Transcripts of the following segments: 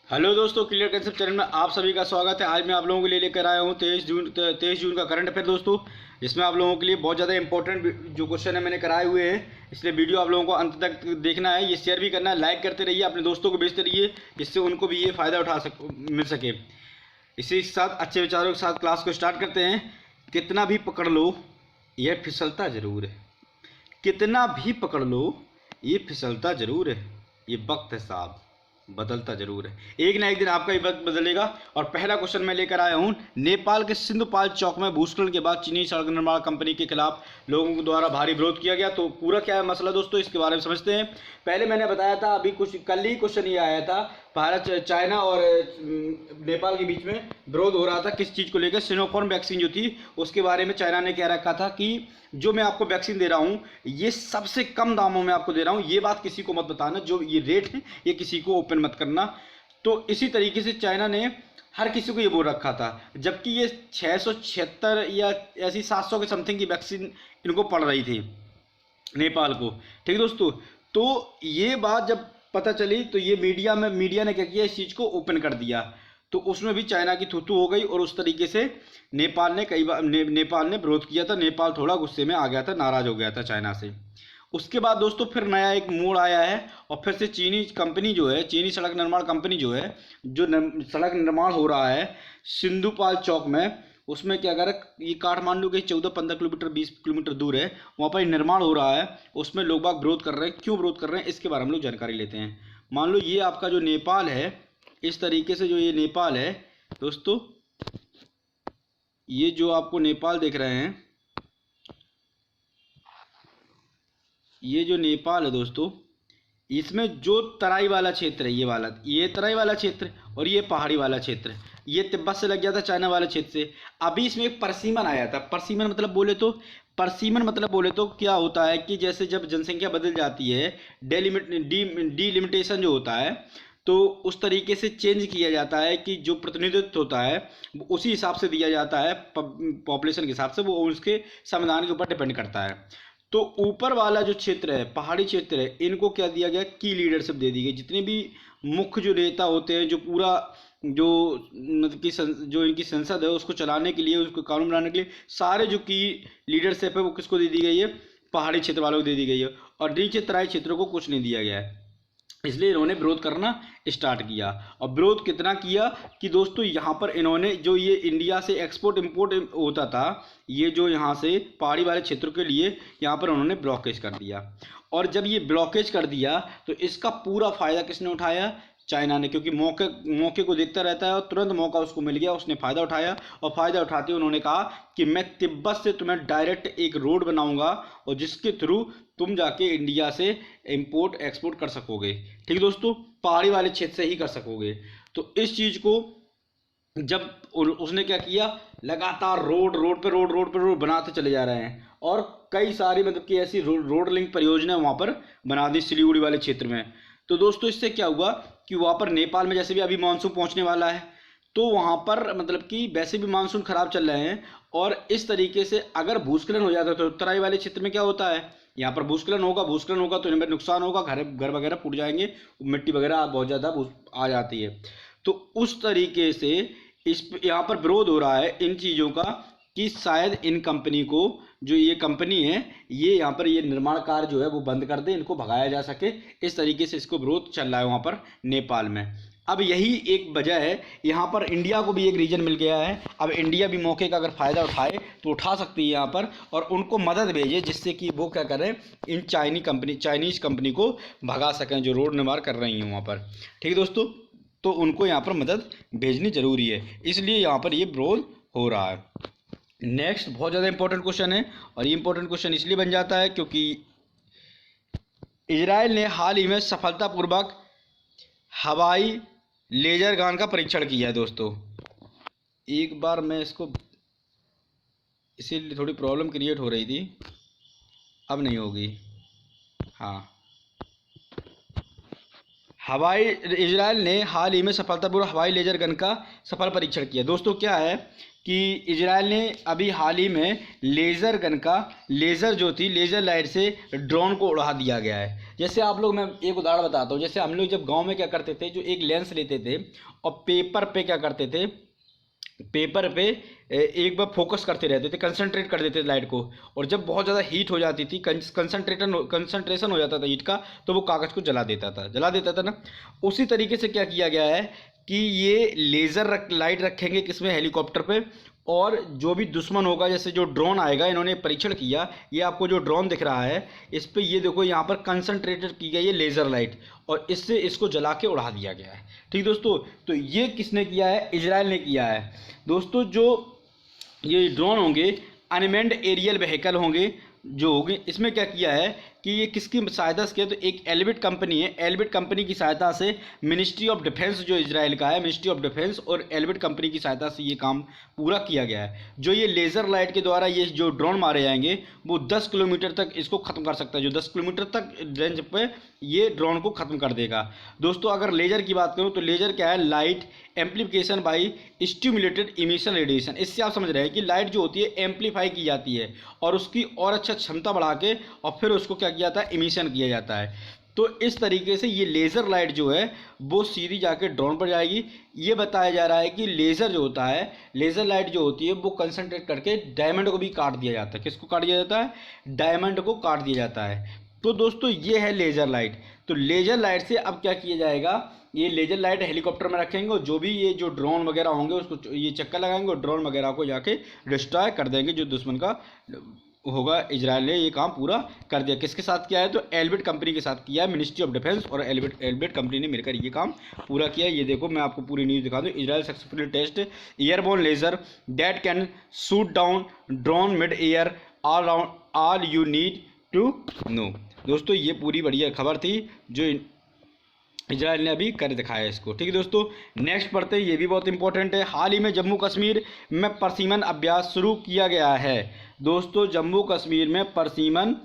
Hello दोस्तों, clear concept channel में आप सभी का स्वागत है। आज मैं आप लोगों के लिए लेकर आया हूँ 23 जून का करंट अफेयर दोस्तों, जिसमें आप लोगों के लिए बहुत ज़्यादा इंपॉर्टेंट जो क्वेश्चन है मैंने कराए हुए हैं। इसलिए वीडियो आप लोगों को अंत तक देखना है, ये शेयर भी करना है, लाइक करते रहिए, अपने दोस्तों को भेजते रहिए, जिससे उनको भी ये फ़ायदा मिल सके। इसी के साथ अच्छे विचारों के साथ क्लास को स्टार्ट करते हैं। कितना भी पकड़ लो यह फिसलता ज़रूर है। कितना भी पकड़ लो ये फिसलता ज़रूर है। ये वक्त है साहब, बदलता जरूर है। एक ना एक दिन आपका ही वक्त बदलेगा। और पहला क्वेश्चन मैं लेकर आया हूं, नेपाल के सिंधुपाल चौक में भूस्खलन के बाद चीनी सड़क निर्माण कंपनी के खिलाफ लोगों द्वारा भारी विरोध किया गया। तो पूरा क्या है मसला दोस्तों, इसके बारे में समझते हैं। पहले मैंने बताया था, अभी कुछ कल ही क्वेश्चन ये आया था, भारत चाइना और नेपाल के बीच में विरोध हो रहा था किस चीज़ को लेकर। सिनोफार्म वैक्सीन जो थी उसके बारे में चाइना ने कह रखा था कि जो मैं आपको वैक्सीन दे रहा हूँ ये सबसे कम दामों में आपको दे रहा हूँ, ये बात किसी को मत बताना, जो ये रेट है ये किसी को ओपन मत करना। तो इसी तरीके से चाइना ने हर किसी को ये बोल रखा था, जबकि ये 676 या ऐसी 700 के समथिंग की वैक्सीन इनको पड़ रही थी नेपाल को। ठीक दोस्तों, तो ये बात जब पता चली तो ये मीडिया ने क्या किया, इस चीज़ को ओपन कर दिया। तो उसमें भी चाइना की थूथू हो गई और उस तरीके से नेपाल ने कई बार नेपाल ने विरोध किया था। नेपाल थोड़ा गुस्से में आ गया था, नाराज हो गया था चाइना से। उसके बाद दोस्तों फिर नया एक मोड़ आया है और फिर से चीनी कंपनी जो है, चीनी सड़क निर्माण कंपनी जो है, जो सड़क निर्माण हो रहा है सिंधुपाल चौक में, उसमें क्या कर, ये काठमांडू के 14-15 किलोमीटर 20 किलोमीटर दूर है, वहाँ पर निर्माण हो रहा है। उसमें लोग बाग विरोध कर रहे हैं। क्यों विरोध कर रहे हैं इसके बारे में हम लोग जानकारी लेते हैं। मान लो ये आपका जो नेपाल है, इस तरीके से जो ये नेपाल है दोस्तों, ये जो आपको नेपाल देख रहे हैं, ये जो नेपाल है दोस्तों, इसमें जो तराई वाला क्षेत्र है, ये तराई वाला क्षेत्र और ये पहाड़ी वाला क्षेत्र, ये तिब्बत से लग गया था चाइना वाले क्षेत्र से। अभी इसमें एक परसीमन आया था। परसीमन मतलब बोले तो क्या होता है कि जैसे जब जनसंख्या बदल जाती है, डीलिमिटेशन जो होता है, तो उस तरीके से चेंज किया जाता है कि जो प्रतिनिधित्व होता है वो उसी हिसाब से दिया जाता है, पॉपुलेशन के हिसाब से, वो उसके संविधान के ऊपर डिपेंड करता है। तो ऊपर वाला जो क्षेत्र है, पहाड़ी क्षेत्र है, इनको क्या दिया गया, की लीडरशिप दे दी गई। जितने भी मुख्य जो नेता होते हैं, जो पूरा जो मतलब कि जो इनकी संसद है उसको चलाने के लिए, उसको कानून बनाने के लिए, सारे जो की लीडरशिप है वो किसको दे दी गई है, पहाड़ी क्षेत्र वालों को दे दी गई है। और नीचे तराई क्षेत्रों को कुछ नहीं दिया गया है। इसलिए इन्होंने विरोध करना स्टार्ट किया। और विरोध कितना किया कि दोस्तों यहाँ पर इन्होंने जो ये इंडिया से एक्सपोर्ट इंपोर्ट होता था, ये जो यहाँ से पहाड़ी वाले क्षेत्रों के लिए यहाँ पर उन्होंने ब्लॉकेज कर दिया। और जब ये ब्लॉकेज कर दिया तो इसका पूरा फायदा किसने उठाया, चाइना ने, क्योंकि मौके को देखता रहता है और तुरंत मौका उसको मिल गया, उसने फ़ायदा उठाया। और फ़ायदा उठाते हुए उन्होंने कहा कि मैं तिब्बत से तुम्हें डायरेक्ट एक रोड बनाऊंगा और जिसके थ्रू तुम जाके इंडिया से इंपोर्ट एक्सपोर्ट कर सकोगे। ठीक दोस्तों, पहाड़ी वाले क्षेत्र से ही कर सकोगे। तो इस चीज़ को जब उसने क्या किया, लगातार रोड बनाते चले जा रहे हैं और कई सारी मतलब कि ऐसी रोड लिंक परियोजना वहाँ पर बना दी सिलीगुड़ी वाले क्षेत्र में। तो दोस्तों इससे क्या हुआ कि वहाँ पर नेपाल में जैसे भी अभी मानसून पहुँचने वाला है, तो वहाँ पर मतलब कि वैसे भी मानसून खराब चल रहे हैं। और इस तरीके से अगर भूस्खलन हो जाता है तो तराई वाले क्षेत्र में क्या होता है, यहाँ पर भूस्खलन होगा तो इनमें नुकसान होगा, घर वगैरह फूट जाएंगे, मिट्टी वगैरह बहुत ज़्यादा आ जाती है। तो उस तरीके से इस यहाँ पर विरोध हो रहा है इन चीज़ों का कि शायद इन कंपनी को, जो ये कंपनी है, ये यहाँ पर ये निर्माण कार्य जो है वो बंद कर दे, इनको भगाया जा सके। इस तरीके से इसको विरोध चल रहा है वहाँ पर नेपाल में। अब यही एक वजह है, यहाँ पर इंडिया को भी एक रीजन मिल गया है। अब इंडिया भी मौके का अगर फ़ायदा उठाए तो उठा सकती है यहाँ पर, और उनको मदद भेजे जिससे कि वो क्या करें, इन चाइनीज़ कंपनी को भगा सकें जो रोड निर्माण कर रही हैं वहाँ पर। ठीक है दोस्तों, तो उनको यहाँ पर मदद भेजनी जरूरी है, इसलिए यहाँ पर ये विरोध हो रहा है। नेक्स्ट बहुत ज़्यादा इंपॉर्टेंट क्वेश्चन है, और ये इंपॉर्टेंट क्वेश्चन इसलिए बन जाता है क्योंकि इजराइल ने हाल ही में सफलतापूर्वक हवाई लेजर गन का परीक्षण किया है दोस्तों। एक बार मैं इसको, इसीलिए थोड़ी प्रॉब्लम क्रिएट हो रही थी, अब नहीं होगी। हाँ, इजराइल ने हाल ही में सफलतापूर्वक हवाई लेजर गन का सफल परीक्षण किया। दोस्तों क्या है, कि इजराइल ने अभी हाल ही में लेज़र गन का लेज़र जो थी लेज़र लाइट से ड्रोन को उड़ा दिया गया है। जैसे आप लोग, मैं एक उदाहरण बताता हूँ, जैसे हम लोग जब गांव में क्या करते थे, जो एक लेंस लेते थे और पेपर पे क्या करते थे, पेपर पे एक बार फोकस करते रहते थे, कंसंट्रेट कर देते थे लाइट को, और जब बहुत ज़्यादा हीट हो जाती थी, कंसंट्रेशन हो जाता था हीट का, तो वो कागज़ को जला देता था ना। उसी तरीके से क्या किया गया है कि ये लेज़र लाइट रखेंगे किसमें, हेलीकॉप्टर पे, और जो भी दुश्मन होगा, जैसे जो ड्रोन आएगा, इन्होंने परीक्षण किया, ये आपको जो ड्रोन दिख रहा है इस पे ये देखो यहाँ पर कंसंट्रेटेड की गई है लेज़र लाइट, और इससे इसको जला के उड़ा दिया गया है। ठीक दोस्तों, तो ये किसने किया है, इजराइल ने किया है दोस्तों। जो ये ड्रोन होंगे अनमैन्ड एरियल व्हीकल होंगे जो होंगे, इसमें क्या किया है कि ये किसकी सहायता से किया, तो एक एल्बिट कंपनी है, एल्बिट कंपनी की सहायता से मिनिस्ट्री ऑफ डिफेंस जो इजराइल का है, मिनिस्ट्री ऑफ डिफेंस और एल्बिट कंपनी की सहायता से ये काम पूरा किया गया है। जो ये लेज़र लाइट के द्वारा ये जो ड्रोन मारे जाएंगे वो 10 किलोमीटर तक इसको ख़त्म कर सकता है, जो 10 किलोमीटर तक रेंज पे ये ड्रोन को ख़त्म कर देगा। दोस्तों अगर लेज़र की बात करूँ तो लेज़र क्या है, light amplification by stimulated emission radiation. इससे आप समझ रहे हैं कि लाइट जो होती है एम्प्लीफाई की जाती है और उसकी और अच्छा क्षमता बढ़ा के और फिर उसको क्या किया जाता है, इमिशन किया जाता है। तो इस तरीके से ये लेज़र लाइट जो है वो सीधी जाके ड्रोन पर जाएगी। ये बताया जा रहा है कि लेज़र जो होता है, लेज़र लाइट जो होती है वो कंसंट्रेट करके डायमंड को भी काट दिया जाता है। किसको काट दिया जाता है, डायमंड को काट दिया जाता है। तो दोस्तों ये है लेज़र लाइट। तो लेज़र लाइट से अब क्या किया जाएगा, ये लेज़र लाइट हेलीकॉप्टर में रखेंगे और जो भी ये जो ड्रोन वगैरह होंगे उसको ये चक्कर लगाएंगे और ड्रोन वगैरह को जाके डिस्ट्रॉय कर देंगे। जो दुश्मन का होगा, इजराइल ने ये काम पूरा कर दिया। किसके साथ किया है, तो एल्बिट कंपनी के साथ किया है, मिनिस्ट्री ऑफ डिफेंस और एल्बिट कंपनी ने मिलकर ये काम पूरा किया। ये देखो मैं आपको पूरी न्यूज़ दिखा दूँ। Israel successfully test airborne laser that can shoot down drone mid air all you need to know. दोस्तों ये पूरी बढ़िया खबर थी जो इजराइल ने अभी कर दिखाया इसको। ठीक है दोस्तों, नेक्स्ट पढ़ते हैं, ये भी बहुत इंपॉर्टेंट है। हाल ही में जम्मू कश्मीर में परसीमन अभ्यास शुरू किया गया है। दोस्तों जम्मू कश्मीर में परसीमन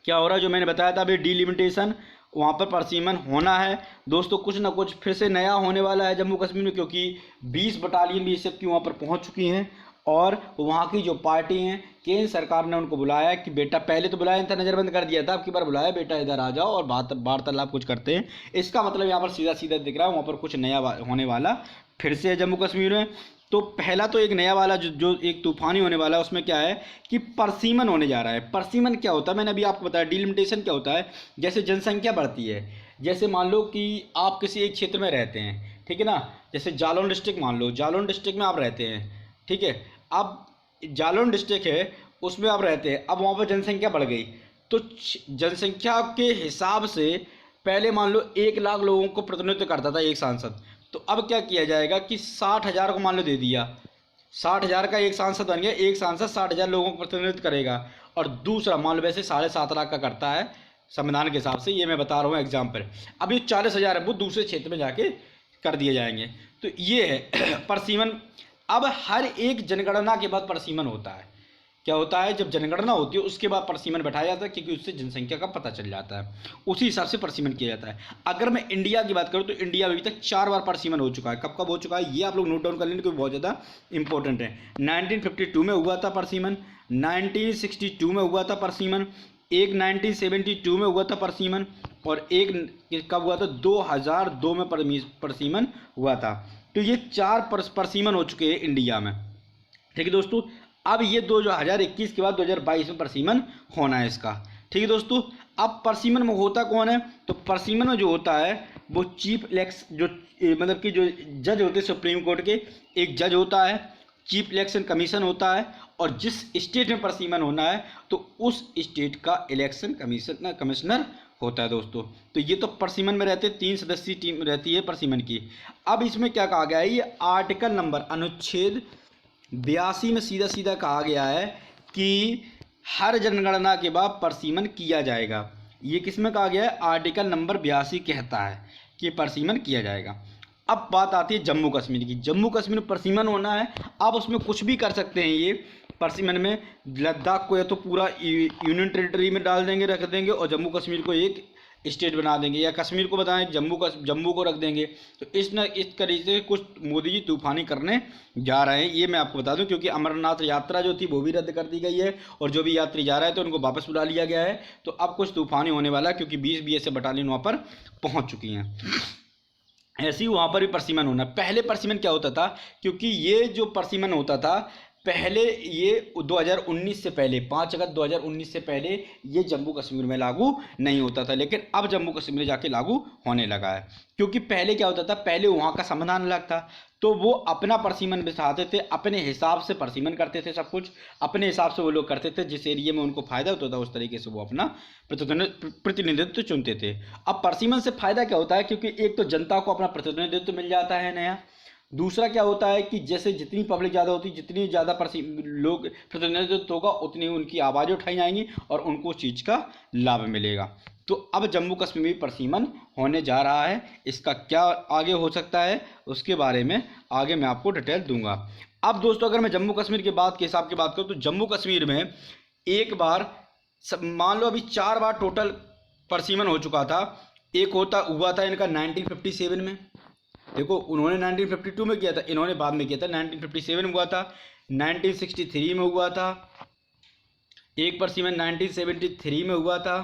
क्या हो रहा है, जो मैंने बताया था अभी डिलिमिटेशन, वहाँ पर परसीमन होना है। दोस्तों कुछ ना कुछ फिर से नया होने वाला है जम्मू कश्मीर में, क्योंकि 20 बटालियन भी सब की वहाँ पर पहुँच चुकी हैं और वहाँ की जो पार्टी हैं, केंद्र सरकार ने उनको बुलाया कि बेटा, पहले तो बुलाया था, नज़रबंद कर दिया था, अब की बार बुलाया, बेटा इधर आ जाओ और वार्तालाप कुछ करते हैं। इसका मतलब यहाँ पर सीधा सीधा दिख रहा है वहाँ पर कुछ नया होने वाला फिर से है जम्मू कश्मीर में। तो पहला तो एक नया वाला जो एक तूफानी होने वाला है, उसमें क्या है कि परसीमन होने जा रहा है। परसीमन क्या होता है, मैंने अभी आपको बताया। डिलिमिटेशन क्या होता है, जैसे जनसंख्या बढ़ती है, जैसे मान लो कि आप किसी एक क्षेत्र में रहते हैं, ठीक है ना, जैसे जालौन डिस्ट्रिक्ट मान लो, जालौन डिस्ट्रिक्ट में आप रहते हैं, ठीक है, अब जालौन डिस्ट्रिक्ट है उसमें आप रहते हैं, अब वहाँ पर जनसंख्या बढ़ गई, तो जनसंख्या के हिसाब से पहले मान लो 1 लाख लोगों को प्रतिनिधित्व करता था एक सांसद, तो अब क्या किया जाएगा कि 60,000 को मान लो दे दिया, 60,000 का एक सांसद बन गया, एक सांसद 60,000 लोगों को प्रतिनिधित्व करेगा। और दूसरा मान लो वैसे 7.5 लाख का करता है संविधान के हिसाब से, ये मैं बता रहा हूँ एग्जाम्पल। अब ये 40,000 है वो दूसरे क्षेत्र में जाके कर दिए जाएंगे। तो ये है परसीमन। अब हर एक जनगणना के बाद परसीमन होता है। क्या होता है, जब जनगणना होती है उसके बाद परसीमन बैठाया जाता है, क्योंकि उससे जनसंख्या का पता चल जाता है, उसी हिसाब से परसीमन किया जाता है। अगर मैं इंडिया की बात करूं तो इंडिया में अभी तक 4 बार परसीमन हो चुका है। कब कब हो चुका है ये आप लोग नोट डाउन कर लेंगे, क्योंकि बहुत ज़्यादा इंपॉर्टेंट है। 1952 में हुआ था परसीमन, 1962 में हुआ था परसीमन, एक 1972 में हुआ था परसीमन, और एक कब हुआ था, 2002 में परसीमन हुआ था। तो ये 4 परसीमन हो चुके हैं इंडिया में। ठीक है दोस्तों, अब ये 2021 के बाद 2022 में परसीमन होना है इसका। ठीक है दोस्तों, अब परसीमन में होता कौन है, तो परसीमन में जो होता है वो चीफ इलेक्शन, जो मतलब कि जो जज होते हैं सुप्रीम कोर्ट के, एक जज होता है, चीफ इलेक्शन कमीशन होता है, और जिस स्टेट में परसीमन होना है तो उस स्टेट का इलेक्शन कमिश्नर होता है दोस्तों। तो ये तो परसीमन में रहते 3 सदस्यीय टीम रहती है परसीमन की। अब इसमें क्या कहा गया है, ये आर्टिकल नंबर अनुच्छेद 82 में सीधा सीधा कहा गया है कि हर जनगणना के बाद परसीमन किया जाएगा। ये किस में कहा गया है, आर्टिकल नंबर 82 कहता है कि परसीमन किया जाएगा। अब बात आती है जम्मू कश्मीर की। जम्मू कश्मीर में परसीमन होना है, आप उसमें कुछ भी कर सकते हैं। ये परसीमन में लद्दाख को या तो पूरा यूनियन टेरिटरी में डाल देंगे, रख देंगे, और जम्मू कश्मीर को एक स्टेट बना देंगे, या कश्मीर को बताएं जम्मू को रख देंगे। तो इस तरीके से कुछ मोदी जी तूफानी करने जा रहे हैं, ये मैं आपको बता दूं। क्योंकि अमरनाथ यात्रा जो थी वो भी रद्द कर दी गई है, और जो भी यात्री जा रहे थे उनको वापस बुला लिया गया है। तो अब कुछ तूफानी होने वाला है, क्योंकि 20 BSF बटालियन वहाँ पर पहुँच चुकी हैं। ऐसे ही वहाँ पर भी परसिमन होना। पहले परसिमन क्या होता था, क्योंकि ये जो परसिमन होता था पहले, ये 2019 से पहले, 5 अगस्त 2019 से पहले ये जम्मू कश्मीर में लागू नहीं होता था, लेकिन अब जम्मू कश्मीर में जाके लागू होने लगा है। क्योंकि पहले क्या होता था, पहले वहाँ का संविधान अलग था, तो वो अपना परसिमन बिठाते थे, अपने हिसाब से परसिमन करते थे, सब कुछ अपने हिसाब से वो लोग करते थे। जिस एरिया में उनको फायदा होता था उस तरीके से वो अपना प्रतिनिधित्व चुनते थे। अब परसिमन से फायदा क्या होता है, क्योंकि एक तो जनता को अपना प्रतिनिधित्व मिल जाता है नया, दूसरा क्या होता है कि जैसे जितनी पब्लिक ज़्यादा होती, जितनी ज़्यादा लोग प्रतिनिधित्व होगा, उतनी उनकी आवाज़ उठाई जाएंगी और उनको उस चीज़ का लाभ मिलेगा। तो अब जम्मू कश्मीर में परसिमन होने जा रहा है। इसका क्या आगे हो सकता है उसके बारे में आगे मैं आपको डिटेल दूंगा। अब दोस्तों, अगर मैं जम्मू कश्मीर के बाद के हिसाब की बात करूँ, तो जम्मू कश्मीर में एक बार मान लो अभी 4 बार टोटल परसिमन हो चुका था। एक हुआ था इनका 1957 में, देखो उन्होंने 1952 में किया था, इन्होंने बाद में किया था। 1957 में हुआ था, 1963 में हुआ था, एक परसिमन 1973 में हुआ था,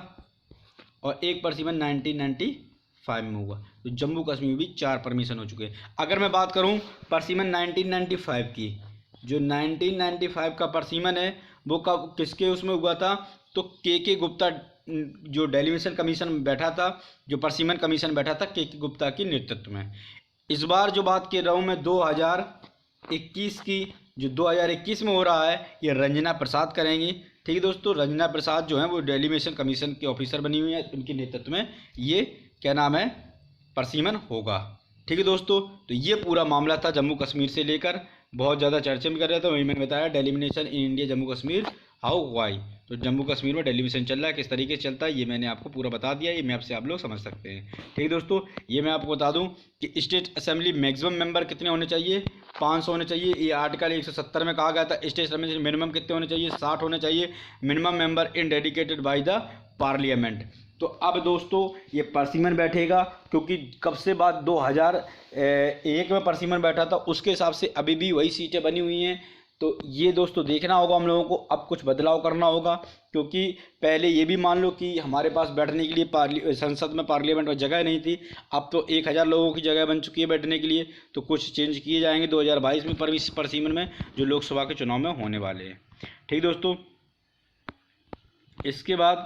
और एक परसिमन 1995 में हुआ। तो जम्मू कश्मीर में भी 4 परमिशन हो चुके हैं। अगर मैं बात करूं परसिमन 1995 की, जो 1995 का परसिमन है वो कब किसके उसमें हुआ था, तो के गुप्ता, जो डेलिमिशन कमीशन बैठा था, जो परसिमन कमीशन बैठा था के गुप्ता के नेतृत्व में। इस बार जो बात कर रहा हूँ मैं 2021 की, जो 2021 में हो रहा है, ये रंजना प्रसाद करेंगी। ठीक है दोस्तों, रंजना प्रसाद जो है वो डेलिमिशन कमीशन के ऑफिसर बनी हुई है, उनके नेतृत्व में ये क्या नाम है परसिमन होगा। ठीक है दोस्तों, तो ये पूरा मामला था जम्मू कश्मीर से लेकर, बहुत ज़्यादा चर्चा में कर रहे थे, वही मैंने बताया delimitation in India Jammu Kashmir how why. तो जम्मू कश्मीर में डेलिमिनेशन चल रहा है, किस तरीके से चलता है ये मैंने आपको पूरा बता दिया, ये मैप से आप लोग समझ सकते हैं। ठीक है दोस्तों, ये मैं आपको बता दूं कि स्टेट असेंबली मैक्सिमम मेंबर कितने होने चाहिए, 500 होने चाहिए। ये आर्टिकल 170 में कहा गया था। स्टेट असेंबली मिनिमम कितने होने चाहिए, 60 होने चाहिए minimum member in dedicated by the parliament. तो अब दोस्तों ये परसिमन बैठेगा, क्योंकि कब से बाद 2001 में परसिमन बैठा था, उसके हिसाब से अभी भी वही सीटें बनी हुई हैं। तो ये दोस्तों देखना होगा हम लोगों को, अब कुछ बदलाव करना होगा, क्योंकि पहले ये भी मान लो कि हमारे पास बैठने के लिए संसद में पार्लियामेंट में जगह नहीं थी, अब तो 1000 लोगों की जगह बन चुकी है बैठने के लिए। तो कुछ चेंज किए जाएंगे 2022 में परसिमन में, जो लोकसभा के चुनाव में होने वाले हैं। ठीक दोस्तों, इसके बाद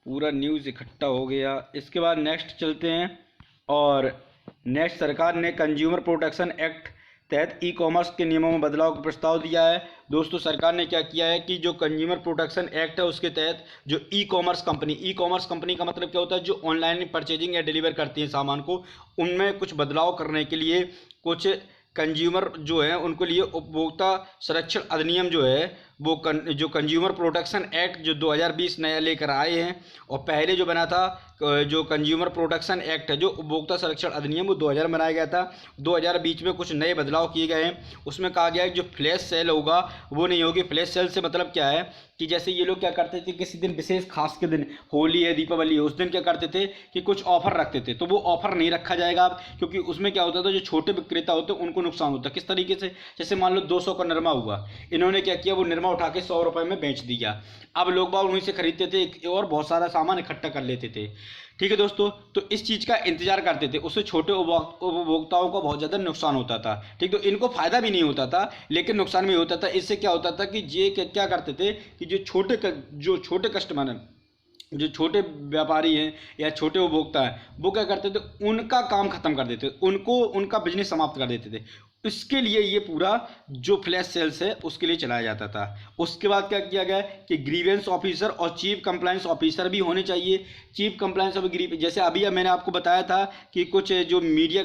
पूरा न्यूज़ इकट्ठा हो गया। इसके बाद नेक्स्ट चलते हैं, और नेक्स्ट सरकार ने कंज्यूमर प्रोटेक्शन एक्ट तहत ई कॉमर्स के नियमों में बदलाव का प्रस्ताव दिया है। दोस्तों सरकार ने क्या किया है कि जो कंज्यूमर प्रोटेक्शन एक्ट है उसके तहत जो ई कॉमर्स कंपनी का मतलब क्या होता है, जो ऑनलाइन परचेजिंग या डिलीवर करती है सामान को, उनमें कुछ बदलाव करने के लिए कुछ कंज्यूमर जो है उनके लिए उपभोक्ता संरक्षण अधिनियम जो है वो जो कंज्यूमर प्रोटेक्शन एक्ट जो 2020 नया लेकर आए हैं। और पहले जो बना था जो कंज्यूमर प्रोटेक्शन एक्ट है, जो उपभोक्ता संरक्षण अधिनियम, वो 2000 बनाया गया था। 2020 में कुछ नए बदलाव किए गए हैं। उसमें कहा गया है कि जो फ्लैश सेल होगा वो नहीं होगी। फ्लैश सेल से मतलब क्या है कि जैसे ये लोग क्या करते थे, किसी दिन विशेष खास के दिन, होली है, दीपावली है, उस दिन क्या करते थे कि कुछ ऑफर रखते थे, तो वो ऑफर नहीं रखा जाएगा अब, क्योंकि उसमें क्या होता था जो छोटे विक्रेता होते हैं उनको नुकसान होता है। किस तरीके से, जैसे मान लो 200 का निरमा हुआ, इन्होंने क्या किया, वो निरमा उठा के 100 रुपये में बेच दिया। अब लोग बाग उन्हीं से खरीदते थे और बहुत सारा सामान इकट्ठा कर लेते थे। ठीक है दोस्तों, तो इस चीज़ का इंतजार करते थे, उससे छोटे उपभोक्ताओं को बहुत ज़्यादा नुकसान होता था। ठीक, तो इनको फ़ायदा भी नहीं होता था लेकिन नुकसान भी होता था। इससे क्या होता था कि ये क्या करते थे कि जो छोटे कस्टमर हैं, जो छोटे व्यापारी हैं या छोटे उपभोक्ता हैं, वो क्या करते थे, उनका काम खत्म कर देते थे, उनका बिजनेस समाप्त कर देते थे। इसके लिए ये पूरा जो फ्लैश सेल्स है उसके लिए चलाया जाता था। उसके बाद क्या किया गया कि ग्रीवेंस ऑफिसर और चीफ कंप्लायंस ऑफिसर भी होने चाहिए। चीफ कंप्लायंस और जैसे अभी मैंने आपको बताया था कि कुछ जो मीडिया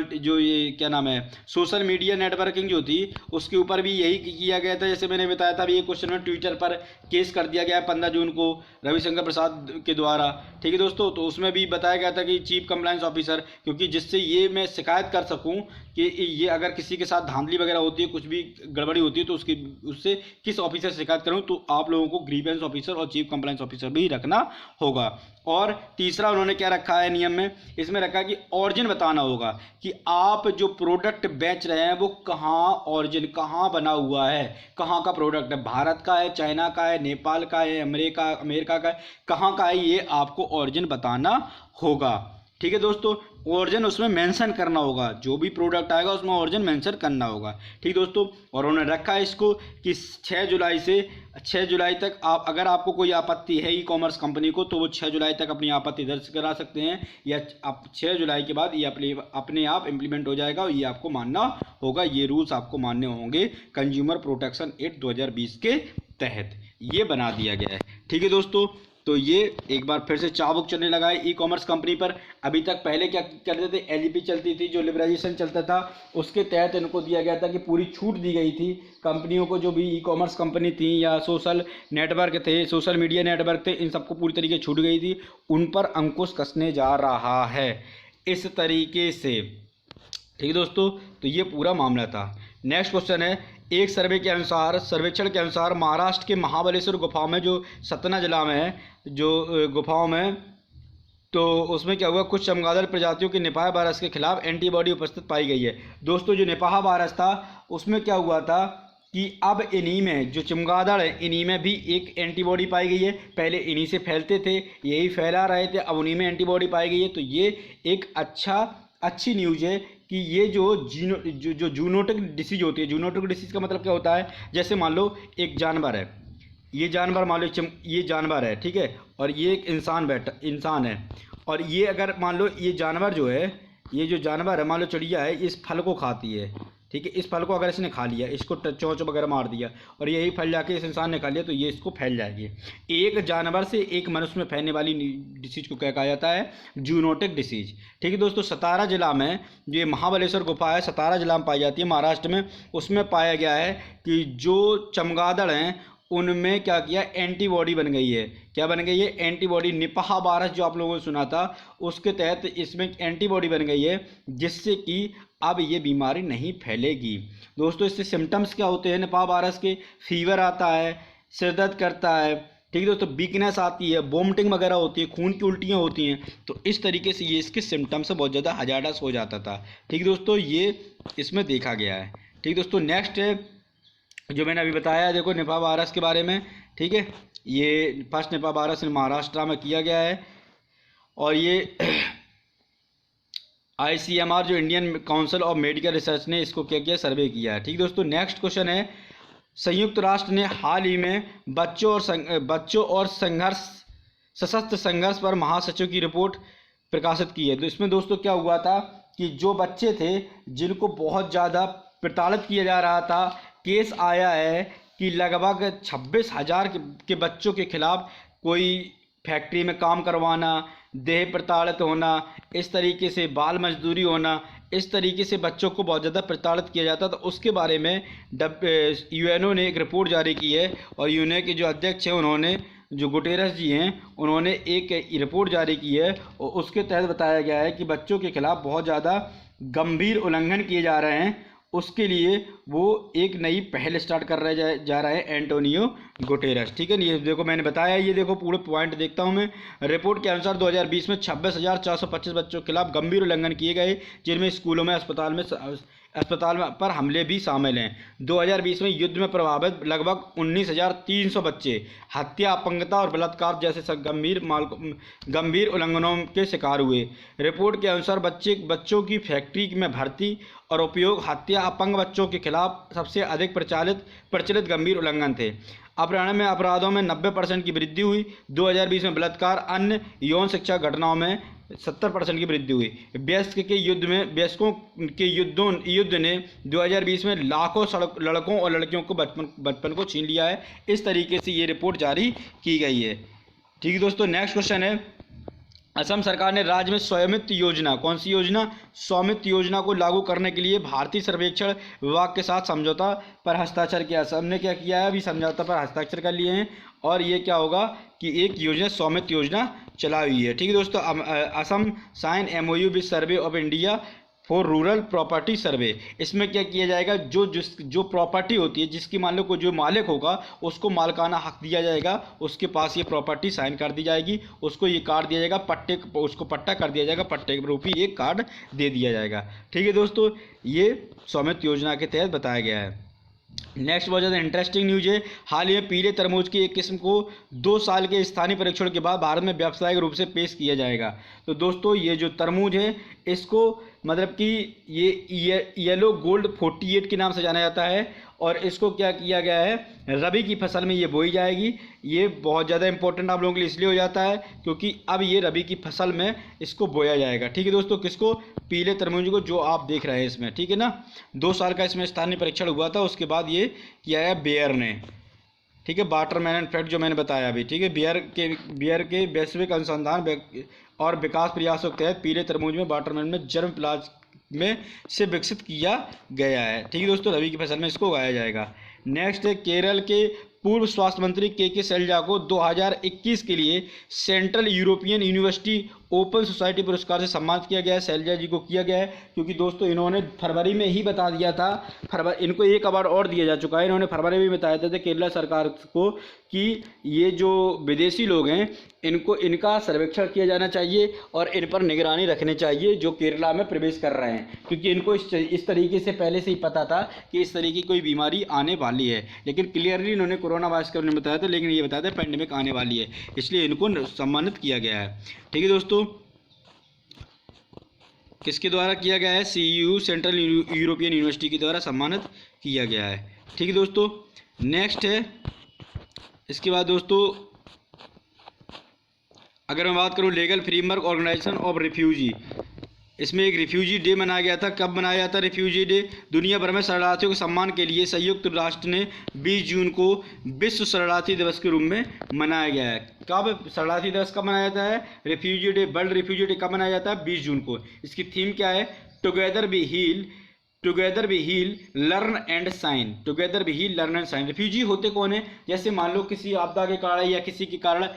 जो ये क्या नाम है, सोशल मीडिया नेटवर्किंग जो थी उसके ऊपर भी यही किया गया था। जैसे मैंने बताया था अभी, ये क्वेश्चन में ट्विटर पर केस कर दिया गया है 15 जून को रविशंकर प्रसाद के द्वारा। ठीक है दोस्तों, तो उसमें भी बताया गया था कि चीफ कंप्लायंस ऑफिसर, क्योंकि जिससे ये मैं शिकायत कर सकूँ कि ये अगर किसी के साथ धांधली वगैरह होती है, कुछ भी गड़बड़ी होती है, तो उससे किस ऑफिसर से शिकायत करूं, तो आप लोगों को ग्रीवेंस ऑफिसर और चीफ कंप्लायंस ऑफिसर भी रखना होगा। और तीसरा उन्होंने क्या रखा है नियम में, इसमें रखा है कि ऑरिजिन बताना होगा कि आप जो प्रोडक्ट बेच रहे हैं वो कहाँ ऑरिजिन, कहाँ बना हुआ है, कहाँ का प्रोडक्ट है, भारत का है, चाइना का है, नेपाल का है, अमेरिका का है, कहाँ का है, ये आपको ऑरिजिन बताना होगा। ठीक है दोस्तों, ऑरिजिन उसमें मेंशन करना होगा, जो भी प्रोडक्ट आएगा उसमें ऑरिजिन मेंशन करना होगा। ठीक दोस्तों, और उन्होंने रखा है इसको कि 6 जुलाई तक आप, अगर आपको कोई आपत्ति है ई कॉमर्स कंपनी को, तो वो 6 जुलाई तक अपनी आपत्ति दर्ज करा सकते हैं, या आप 6 जुलाई के बाद ये अपने आप इम्प्लीमेंट हो जाएगा और ये आपको मानना होगा, ये रूल्स आपको मानने होंगे कंज्यूमर प्रोटेक्शन एक्ट 2020 के तहत ये बना दिया गया है। ठीक है दोस्तों, तो ये एक बार फिर से चाबुक चलने लगा है ई कॉमर्स कंपनी पर। अभी तक पहले क्या करते थे, एलईपी चलती थी, जो लिबरलाइजेशन चलता था उसके तहत इनको दिया गया था कि पूरी छूट दी गई थी कंपनियों को, जो भी ई कॉमर्स कंपनी थी या सोशल नेटवर्क थे, सोशल मीडिया नेटवर्क थे, इन सबको पूरी तरीके छूट गई थी, उन पर अंकुश कसने जा रहा है इस तरीके से। ठीक है दोस्तों, तो ये पूरा मामला था। नेक्स्ट क्वेश्चन है, एक सर्वेक्षण के अनुसार महाराष्ट्र के महाबलेश्वर गुफाओं में, जो सतना जिला में है, जो गुफाओं में, तो उसमें क्या हुआ, कुछ चमगादड़ प्रजातियों के निपाह वायरस के खिलाफ एंटीबॉडी उपस्थित पाई गई है। दोस्तों जो निपाह वायरस था उसमें क्या हुआ था कि अब इन्हीं में जो चमगादड़ है, इन्हीं में भी एक एंटीबॉडी पाई गई है। पहले इन्हीं से फैलते थे, यही फैला रहे थे, अब उन्हीं में एंटीबॉडी पाई गई है। तो ये एक अच्छी न्यूज़ है कि ये जो जूनोटिक डिसीज होती है, जूनोटिक डिसीज का मतलब क्या होता है, जैसे मान लो एक जानवर है, ये जानवर मान लो ये जानवर है, ठीक है, और ये एक इंसान है, और ये अगर मान लो ये जानवर जो है, ये जो जानवर है, मान लो चिड़िया है, इस फल को खाती है, ठीक है, इस फल को अगर इसने खा लिया, इसको चोंच वगैरह मार दिया और यही फल जाके इस इंसान ने खा लिया, तो ये इसको फैल जाएगी। एक जानवर से एक मनुष्य में फैलने वाली डिसीज को क्या कहा जाता है, जूनोटिक डिसीज। ठीक है दोस्तों, सतारा जिला में जो ये महाबलेश्वर गुफा है, सतारा जिला में पाई जाती है महाराष्ट्र में, उसमें पाया गया है कि जो चमगादड़ हैं उनमें क्या किया, एंटीबॉडी बन गई है। क्या बन गई है, एंटीबॉडी। निपाह वायरस जो आप लोगों ने सुना था उसके तहत इसमें एंटीबॉडी बन गई है, जिससे कि अब ये बीमारी नहीं फैलेगी। दोस्तों इससे सिम्टम्स क्या होते हैं निपाह वायरस के, फीवर आता है, सिर दर्द करता है, ठीक है दोस्तों, वीकनेस आती है, वोमिटिंग वगैरह होती है, खून की उल्टियाँ होती हैं। तो इस तरीके से ये इसके सिम्टम्स से बहुत ज़्यादा हजार्डस हो जाता था। ठीक दोस्तों, ये इसमें देखा गया है। ठीक दोस्तों, नेक्स्ट है जो मैंने अभी बताया, देखो निपाह वायरस के बारे में। ठीक है, ये फर्स्ट निपाह वायरस महाराष्ट्र में किया गया है, और ये ICMR जो Indian council of medical research ने इसको क्या किया, सर्वे किया है। ठीक दोस्तों, नेक्स्ट क्वेश्चन है, संयुक्त राष्ट्र ने हाल ही में बच्चों और सशस्त्र संघर्ष पर महासचिव की रिपोर्ट प्रकाशित की है। तो इसमें दोस्तों क्या हुआ था कि जो बच्चे थे जिनको बहुत ज़्यादा प्रताड़ित किया जा रहा था, केस आया है कि लगभग 26,000 के बच्चों के खिलाफ कोई फैक्ट्री में काम करवाना, देह प्रताड़ित होना, इस तरीके से बाल मजदूरी होना, इस तरीके से बच्चों को बहुत ज़्यादा प्रताड़ित किया जाता। तो उसके बारे में UNO ने एक रिपोर्ट जारी की है, और UNO के जो अध्यक्ष हैं उन्होंने, जो गुटेरस जी हैं, उन्होंने एक रिपोर्ट जारी की है, और उसके तहत बताया गया है कि बच्चों के खिलाफ बहुत ज़्यादा गंभीर उल्लंघन किए जा रहे हैं। उसके लिए वो एक नई पहल स्टार्ट कर रहे जा रहे हैं एंटोनियो गुटेरस। ठीक है, ये देखो मैंने बताया, ये देखो पूरे पॉइंट देखता हूँ मैं। रिपोर्ट के अनुसार 2020 में 26,425 बच्चों के खिलाफ गंभीर उल्लंघन किए गए, जिनमें स्कूलों में अस्पताल पर हमले भी शामिल हैं। 2020 में युद्ध में प्रभावित लगभग 19,300 बच्चे हत्या, अपंगता और बलात्कार जैसे गंभीर उल्लंघनों के शिकार हुए। रिपोर्ट के अनुसार बच्चों की फैक्ट्री में भर्ती और उपयोग, हत्या, अपंग बच्चों के खिलाफ सबसे अधिक प्रचलित गंभीर उल्लंघन थे। अपराध में अपराधों में 90% की वृद्धि हुई। 2020 में बलात्कार, अन्य यौन शिक्षा घटनाओं में 70% की वृद्धि हुई। वयस्कों के युद्ध ने 2020 में लाखों लड़कों और लड़कियों को बचपन को छीन लिया है। इस तरीके से ये रिपोर्ट जारी की गई है। ठीक है दोस्तों, नेक्स्ट क्वेश्चन है, असम सरकार ने राज्य में स्वामित्व योजना, कौन सी योजना, स्वामित्व योजना को लागू करने के लिए भारतीय सर्वेक्षण विभाग के साथ समझौता पर हस्ताक्षर किया। असम ने क्या किया है, अभी समझौता पर हस्ताक्षर कर लिए हैं, और ये क्या होगा कि एक योजना, स्वामित्व योजना चलाई हुई है। ठीक है दोस्तों, Assam sign MOU with survey of India for rural property survey. इसमें क्या किया जाएगा, जो प्रॉपर्टी होती है, जिसकी मान लो को जो मालिक होगा उसको मालिकाना हक दिया जाएगा, उसके पास ये प्रॉपर्टी साइन कर दी जाएगी, उसको ये कार्ड दिया जाएगा, उसको पट्टा कर दिया जाएगा, पट्टे के रूपी एक कार्ड दे दिया जाएगा। ठीक है दोस्तों, ये स्वामित्व योजना के तहत बताया गया है। नेक्स्ट बहुत ज़्यादा इंटरेस्टिंग न्यूज है। हाल ही में पीले तरबूज की एक किस्म को 2 साल के स्थानीय परीक्षण के बाद भारत में व्यावसायिक रूप से पेश किया जाएगा। तो दोस्तों ये जो तरबूज है इसको मतलब कि ये येलो गोल्ड 48 के नाम से जाना जाता है, और इसको क्या किया गया है, रबी की फसल में ये बोई जाएगी। ये बहुत ज़्यादा इंपॉर्टेंट आप लोगों के लिए इसलिए हो जाता है क्योंकि अब ये रबी की फसल में इसको बोया जाएगा। ठीक है दोस्तों, किसको, पीले तरबूज को, जो आप देख रहे हैं इसमें। ठीक है ना, 2 साल का इसमें स्थानीय परीक्षण हुआ था, उसके बाद ये किया है बेयर ने। ठीक है, वाटरमेलन फैक्ट जो मैंने बताया अभी। ठीक है, बियर के वैश्विक अनुसंधान और विकास प्रयासों के तहत पीले तरबूज में वाटरमेलन में जर्म प्लाज में से विकसित किया गया है। ठीक है दोस्तों, रबी की फसल में इसको उगाया जाएगा। नेक्स्ट है, केरल के पूर्व स्वास्थ्य मंत्री के शैलजा को 2021 के लिए central European university open society पुरस्कार से सम्मानित किया गया है। शैलजा जी को किया गया है क्योंकि दोस्तों इन्होंने फरवरी में ही बता दिया था, इनको एक अवार्ड और दिया जा चुका है। इन्होंने फरवरी में बताया था केरला सरकार को कि ये जो विदेशी लोग हैं इनका सर्वेक्षण किया जाना चाहिए और इन पर निगरानी रखनी चाहिए जो केरला में प्रवेश कर रहे हैं, क्योंकि इनको इस तरीके से पहले से ही पता था कि इस तरीके की कोई बीमारी आने वाली है, लेकिन क्लियरली इन्होंने कोरोना वायरस के बारे में बताया था, लेकिन ये बताया था पेंडेमिक आने वाली है, इसलिए इनको सम्मानित किया गया है। ठीक है दोस्तों, किसके द्वारा किया गया है, CEU सेंट्रल यूरोपियन यूनिवर्सिटी के द्वारा सम्मानित किया गया है। ठीक है दोस्तों, नेक्स्ट है, इसके बाद दोस्तों अगर मैं बात करूं legal framework organisation of refugee, इसमें एक रिफ्यूजी डे मनाया गया था। कब मनाया जाता है रिफ्यूजी डे, दुनिया भर में शरणार्थियों के सम्मान के लिए संयुक्त राष्ट्र ने 20 जून को विश्व शरणार्थी दिवस के रूप में मनाया गया है। कब शरणार्थी दिवस कब मनाया जाता है, refugee day, world refugee day कब मनाया जाता है, 20 जून को। इसकी थीम क्या है, together we heal learn and shine. Together we heal learn and shine. Refugee होते कौन है, जैसे मान लो किसी आपदा के कारण या किसी के कारण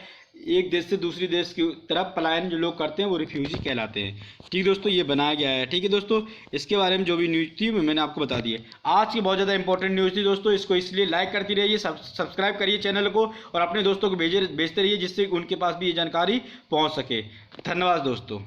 एक देश से दूसरी देश की तरफ पलायन जो लोग करते हैं वो रिफ्यूजी कहलाते हैं। ठीक दोस्तों, ये बनाया गया है। ठीक है दोस्तों, इसके बारे में जो भी न्यूज़ थी मैंने आपको बता दी है। आज की बहुत ज़्यादा इंपॉर्टेंट न्यूज़ थी दोस्तों, इसको इसलिए लाइक करती रहिए, सब्सक्राइब करिए चैनल को और अपने दोस्तों को भेजते रहिए जिससे उनके पास भी ये जानकारी पहुँच सके। धन्यवाद दोस्तों।